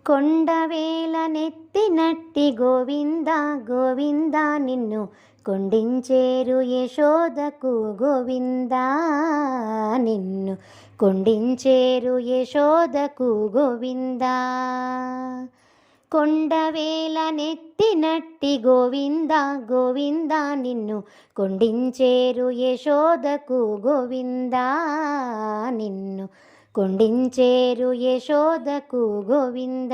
కొండవేల నెత్తినట్టి గోవింద గోవింద నిన్ను కొండించేరు యశోదకు గోవింద నిన్ను కొండించేరు యశోదకు గోవింద. కొండవేల నెత్తినట్టి గోవింద గోవింద నిన్ను కొండించేరు యశోదకు గోవింద నిన్ను కొండించేరు యశోదకు గోవింద.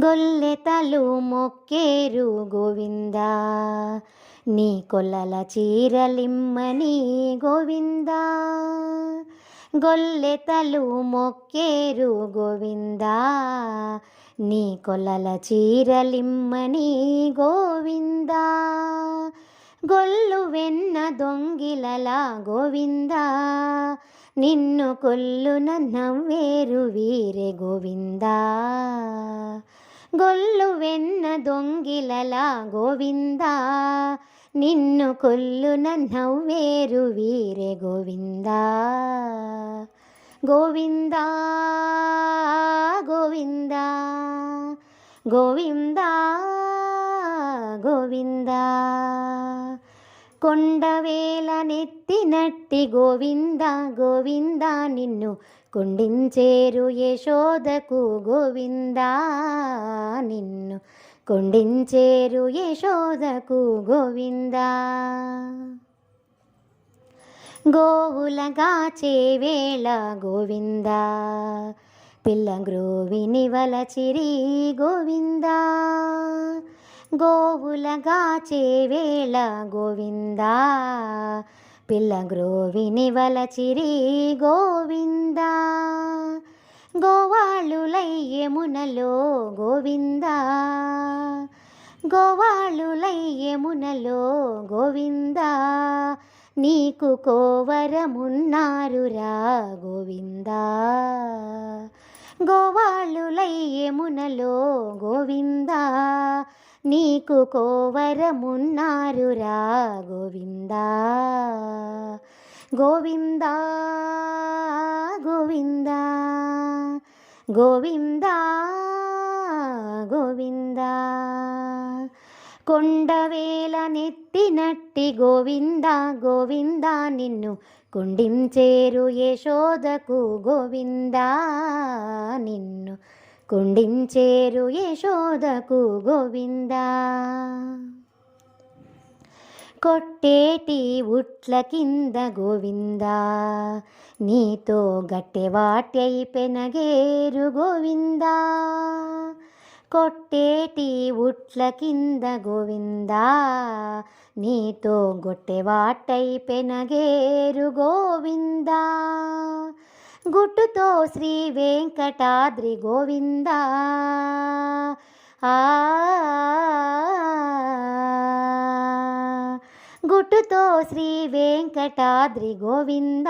గొల్లెతలు మొక్కేరు గోవింద నీ కొల్లల చీరలిమ్మని గోవింద. గొల్లెతలు మొక్కేరు గోవింద నీ కొల్లల చీరలిమ్మని గోవింద. గొల్లు వెన్న దొంగిలల గోవింద నిన్ను కొల్లున నవ్వేరు వీరే గోవింద. గొల్లు వెన్న దొంగిలల గోవింద నిన్ను కొల్లున నవ్వేరు వీరే గోవింద. గోవింద గోవింద గోవింద గోవింద. కొండవేల నెత్తినట్టి గోవింద గోవింద నిన్ను కొండించేరు యశోదకు గోవింద నిన్ను కొండించేరు యశోదకు గోవింద. గోవులగా చేవేళ గోవింద పిల్ల గ్రోవిని వలచిరి గోవింద. గోవులగా చేవేళ గోవింద పిల్ల గ్రోవిని వలచిరి గోవింద. గోవాళులై యమునలో గోవింద గోవాళులై యమునలో గోవింద నీకు కోవరమున్నారురా గోవింద. గోవాళులై యమునలో గోవింద నీకు కోవరమున్నారురా గోవింద. గోవింద గోవింద గోవింద గోవింద. కొండవేల నెత్తినట్టి గోవింద గోవింద నిన్ను కొండించేరు యశోదకు గోవింద నిన్ను కొండించేరు యశోదకు గోవింద. కొట్టేటి ఉట్ల కింద గోవింద నీతో గట్టెవాటై పెనగేరు గోవింద. కొట్టేటి ఉట్ల కింద గోవింద నీతో గొట్టెవాటై పెనగేరు గోవింద. గుట్టుతో శ్రీ వెంకటాద్రి గోవింద గుట్టుతో శ్రీ వెంకటాద్రి గోవింద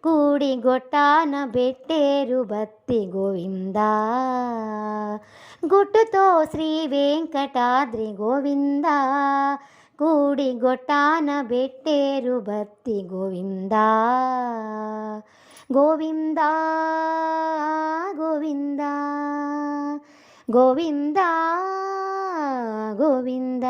కూడి గొట్టాన బెట్టేరు బత్తి గోవింద. గుట్టుతో శ్రీ వెంకటాద్రి గోవింద కూడి గొట్టాన బెట్టేరు బత్తి గోవింద. గోవింద గోవింద గోవింద గోవింద.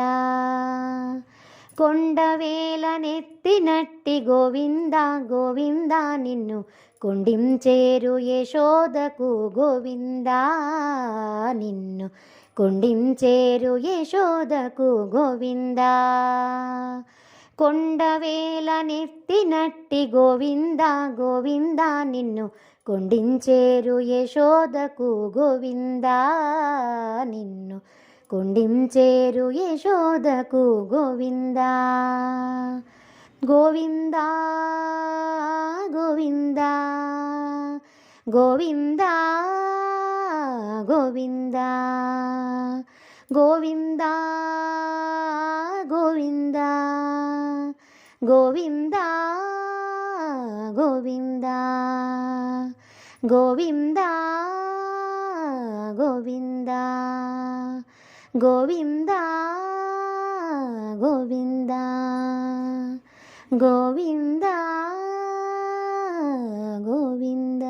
కొండవేల నెత్తినట్టి గోవింద గోవింద నిన్ను కొండించేరు యశోదకు గోవింద నిన్ను కొండించేరు యశోదకు గోవింద. కొండవేల నెత్తినట్టి గోవింద గోవింద నిన్ను కొండించేరు యశోదకు గోవింద నిన్ను కొండించేరు యశోదకు గోవింద. గోవింద గోవింద గోవింద గోవింద గోవింద గోవింద గోవింద గోవింద గోవింద గోవింద గోవింద గోవింద గోవింద గోవింద.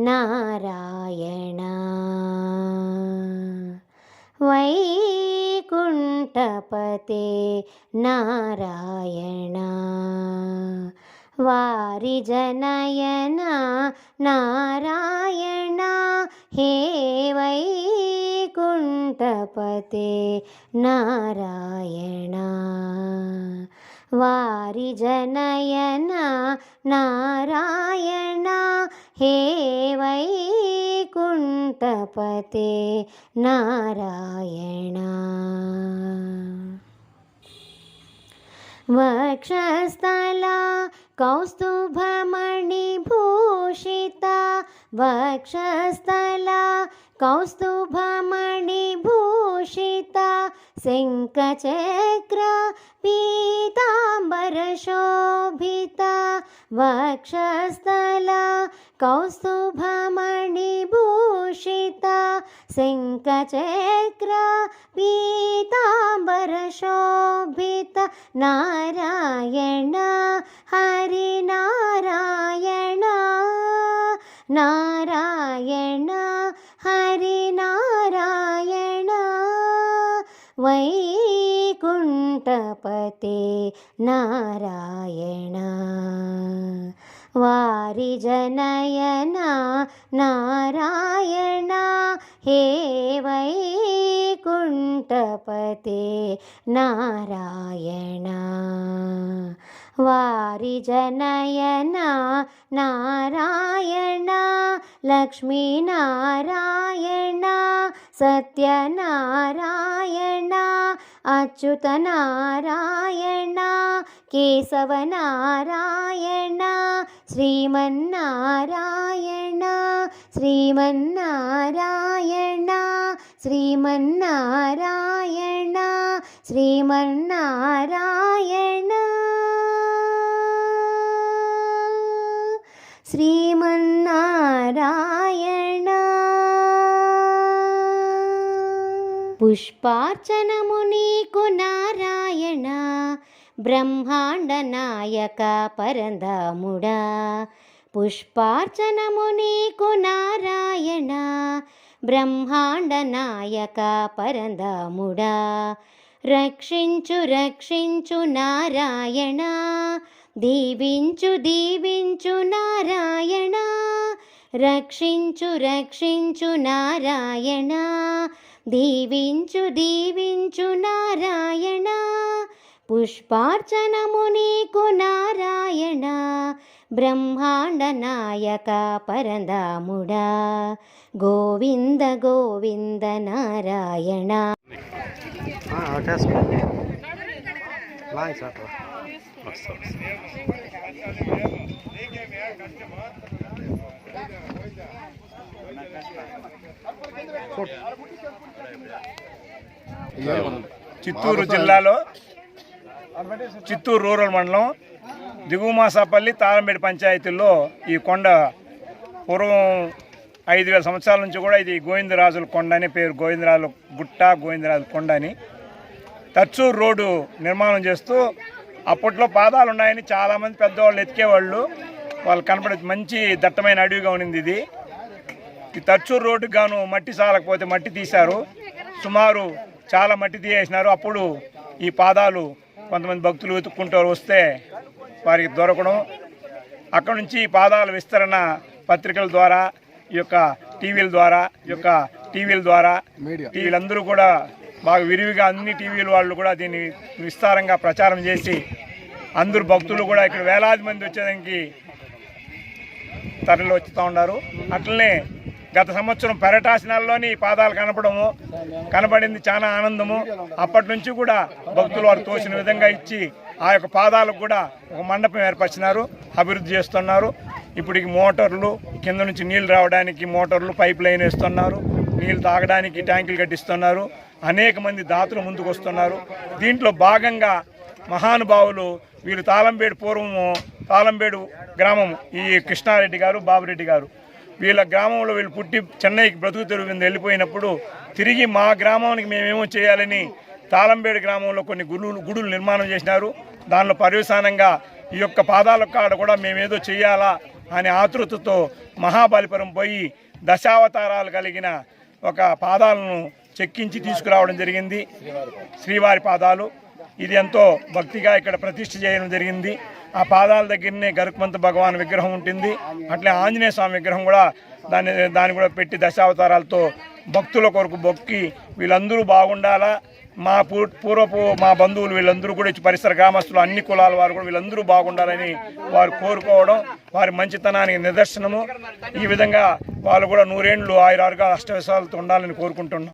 నారాయణ వైకుంఠపతే నారాయణ వారి జనయన నారాయణ హే వైకుంఠపతే నారాయణ వారి జనయన నారాయణ హే వైకుంఠపతే నారాయణ వక్షస్థల కౌస్తుభమణిభూషిత వక్షస్థల కౌస్తుభమణిభూషిత శంఖచక్ర పీతాంబరశోభిత వక్షస్థల కౌస్తుభమణిభూషిత శంఖచక్ర పీతాంబరశోభిత నారాయణ హరి నారాయణ నారాయణ హరి నారాయణ వైకుంఠపతే నారాయణ వారి జనయన నారాయణ హే వైకుంఠపతే నారాయణ వారి జనయన నారాయణ లక్ష్మీనారాయణ సత్యనారాయణ అచ్యుత నారాయణ కేశవనారాయణ శ్రీమన్నారాయణ శ్రీమన్నారాయణ శ్రీమన్నారాయణ శ్రీమన్నారాయణ శ్రీమన్నారాయణ పుష్పార్చనము నీకు నారాయణ బ్రహ్మాండ నాయక పరంధాముడా పుష్పార్చనము నీకు నారాయణ బ్రహ్మాండ నాయక పరంధాముడా రక్షించు రక్షించు నారాయణ దీవించు దీవించు నారాయణ రక్షించు రక్షించు నారాయణ దీవించు దీవించు నారాయణ పుష్పార్చనము నీకు నారాయణ బ్రహ్మాండ నాయక పరంధాముడా గోవింద గోవింద నారాయణ చిత్తూరు జిల్లాలో చిత్తూరు రూరల్ మండలం దిగుమాసాపల్లి తాళంబేడి పంచాయతీల్లో ఈ కొండ పూర్వం 5000 సంవత్సరాల నుంచి కూడా ఇది గోవిందరాజుల కొండ అని పేరు. గోవిందరాజుల గుట్ట, గోవిందరాజుల కొండ అని. తర్చూరు రోడ్డు నిర్మాణం చేస్తూ అప్పట్లో పాదాలు ఉన్నాయని చాలామంది పెద్దవాళ్ళు ఎతికేవాళ్ళు. వాళ్ళు కనపడే మంచి దట్టమైన అడవిగా ఉండింది ఇది. ఈ తర్చూరు రోడ్డుకు గాను మట్టి చాలకపోతే మట్టి తీశారు. సుమారు చాలా మట్టి తీసేసినారు. అప్పుడు ఈ పాదాలు కొంతమంది భక్తులు వెతుక్కుంటూ వస్తే వారికి దొరకడం, అక్కడ నుంచి ఈ పాదాల విస్తరణ పత్రికల ద్వారా, ఈ యొక్క టీవీల ద్వారా వీళ్ళందరూ కూడా బాగా విరివిగా అన్ని టీవీల వాళ్ళు కూడా దీన్ని విస్తారంగా ప్రచారం చేసి అందరూ భక్తులు కూడా ఇక్కడ వేలాది మంది వచ్చేదానికి తరలి వచ్చుతూ ఉన్నారు. అట్లనే గత సంవత్సరం పెరటాసనాల్లోని పాదాలు కనబడింది, చాలా ఆనందము. అప్పటి నుంచి కూడా భక్తులు వారు తోచిన విధంగా ఇచ్చి ఆ యొక్క పాదాలకు కూడా ఒక మండపం ఏర్పరిచినారు, అభివృద్ధి చేస్తున్నారు. ఇప్పటికి మోటార్లు, కింద నుంచి నీళ్లు రావడానికి మోటార్లు, పైప్ లైన్ వేస్తున్నారు, నీళ్ళు తాగడానికి ట్యాంకులు కట్టిస్తున్నారు. అనేక మంది దాతలు ముందుకు వస్తున్నారు. దీంట్లో భాగంగా మహానుభావులు వీళ్ళు తాళంబేడు గ్రామం, ఈ కృష్ణారెడ్డి గారు, బాబురెడ్డి గారు, వీళ్ళ గ్రామంలో వీళ్ళు పుట్టి చెన్నైకి బ్రతుకు తెరువు మీద వెళ్ళిపోయినప్పుడు తిరిగి మా గ్రామానికి మేమేమో చేయాలని తాళంబేడు గ్రామంలో కొన్ని గుడులు నిర్మాణం చేసినారు. దానిలో పర్యవసానంగా ఈ యొక్క పాదాల కాడ కూడా మేమేదో చేయాలా, అనే ఆతృతతో మహాబలిపురం పోయి దశావతారాలు కలిగిన ఒక పాదాలను చెక్కించి తీసుకురావడం జరిగింది, శ్రీవారి పాదాలు. ఇది ఎంతో భక్తిగా ఇక్కడ ప్రతిష్ఠ చేయడం జరిగింది. ఆ పాదాల దగ్గరనే గరుత్మంత భగవాన్ విగ్రహం ఉంటుంది. అట్లే ఆంజనేయ స్వామి విగ్రహం కూడా దాన్ని కూడా పెట్టి దశావతారాలతో భక్తుల కొరకు మొక్కి వీళ్ళందరూ బాగుండాలా, మా పూర్వపు మా బంధువులు వీళ్ళందరూ కూడా పరిసర గ్రామస్తులు అన్ని కులాల వారు కూడా వీళ్ళందరూ బాగుండాలని వారు కోరుకోవడం వారి మంచితనానికి నిదర్శనము. ఈ విధంగా వాళ్ళు కూడా 100 ఏళ్ళు ఆయురారుగా అష్టవిశాలతో ఉండాలని కోరుకుంటున్నాం.